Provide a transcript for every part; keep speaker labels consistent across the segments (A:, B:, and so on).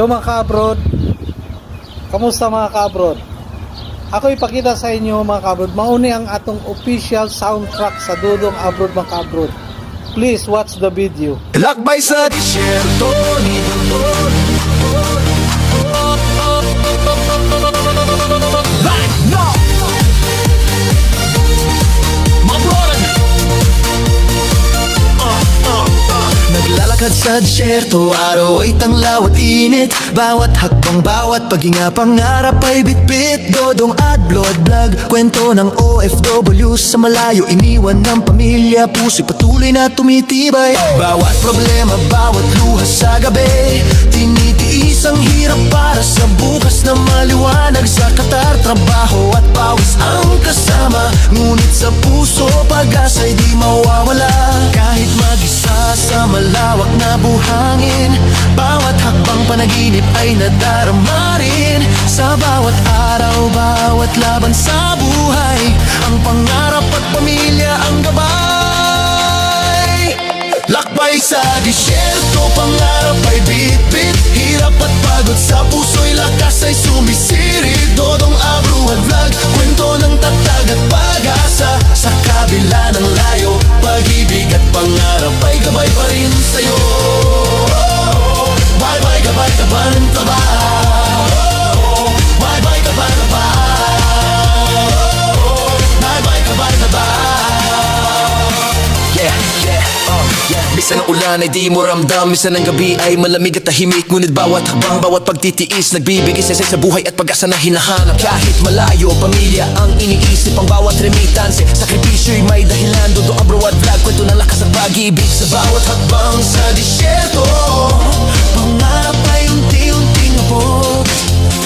A: So mga ka-abroad, kamusta mga ka-abroad? Ako ipakita sa inyo mga ka-abroad, mauni ang atong official soundtrack sa Dodong Abroad mga ka-abroad. Please watch the video.
B: Lakbay sa disyerto ni Dodong. Right now, my brother. Naglalakad sa disyerto, araw ay tanglaw at init. Bawat hakbang, bawat paghinga, pangarap ay bitbit. Dodong Adblod Vlog, kwento ng OFW sa malayo, iniwan ng pamilya, puso'y patuloy na tumitibay. Bawat problema, bawat luha sa gabi, tinitiis ang hirap para sa bukas na maliwanag. Sa Qatar, trabaho at pawis ang kasama, ngunit sa puso, pag-asa'y di mawawala. Kahit mag-isa sa malawak na buhangin, bawat hakbang panaginip ay nadarama rin. Sa bawat araw, bawat laban sa buhay, ang pangarap at pamilya ang gabay. Lakbay sa disyerto, pangarap ay bit-bit, hirap at pagod sa puso'y lakas ay sumisirit. Dodong Abroad Vlog, kwento ng tatag at pag-asa. Sa kabila ng layo, pag-ibig at pangarap ay gabay pa rin sa'yo. Bye-bye, gabay ka ba ng trabaho? Bye-bye, gabay ka ba? Bye-bye, gabay ka ba? Yeah, yeah, yeah. Minsan ang ulan ay di mo ramdam, minsan ang gabi ay malamig at tahimik. Ngunit bawat habang, bawat pagtitiis, nagbibigay sesay sa buhay at pag-asa na hinahanap. Kahit malayo, pamilya ang iniisip, ang bawat remittance, sakripisyo'y may dahilan. Dodong Abroad Vlog, kwento ng lakas at pag-ibig. Sa bawat hakbang sa disyerto, pangarap ay unti-unting abot.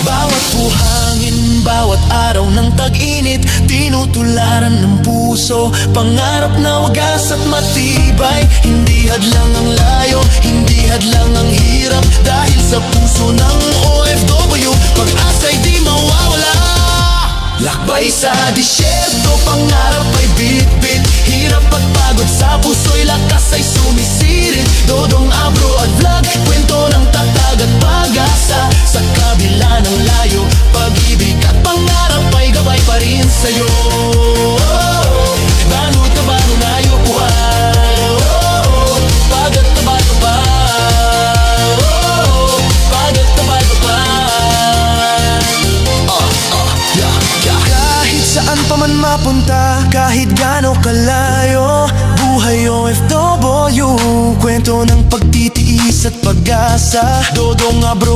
B: Bawat buhangin, bawat araw ng tag-init, tinutularan ng puso, pangarap na wagas at matibay. Hindi hadlang ang layo, hindi hadlang ang hirap, dahil sa puso ng OFW, pag-asa'y di mawawala. Lakbay sa disyerto, pangarap ay bit-bit, hirap at pagod sa puso'y lakas ay sumisirit. Dodong Abroad Vlog, kwento ng tatag at pag-asa. Sa kabila ng layo, pag-ibig at pangarap ay gabay pa rin sa'yo. Banot na ba nung layo buhay? Pagod na ba ito ba? Pagod na ba ito ba? Kahit saan pa man mapunta, kahit gaano kalayo, buhay OFW, kwento ng pagtitiis at pag-asa. Dodong Abroad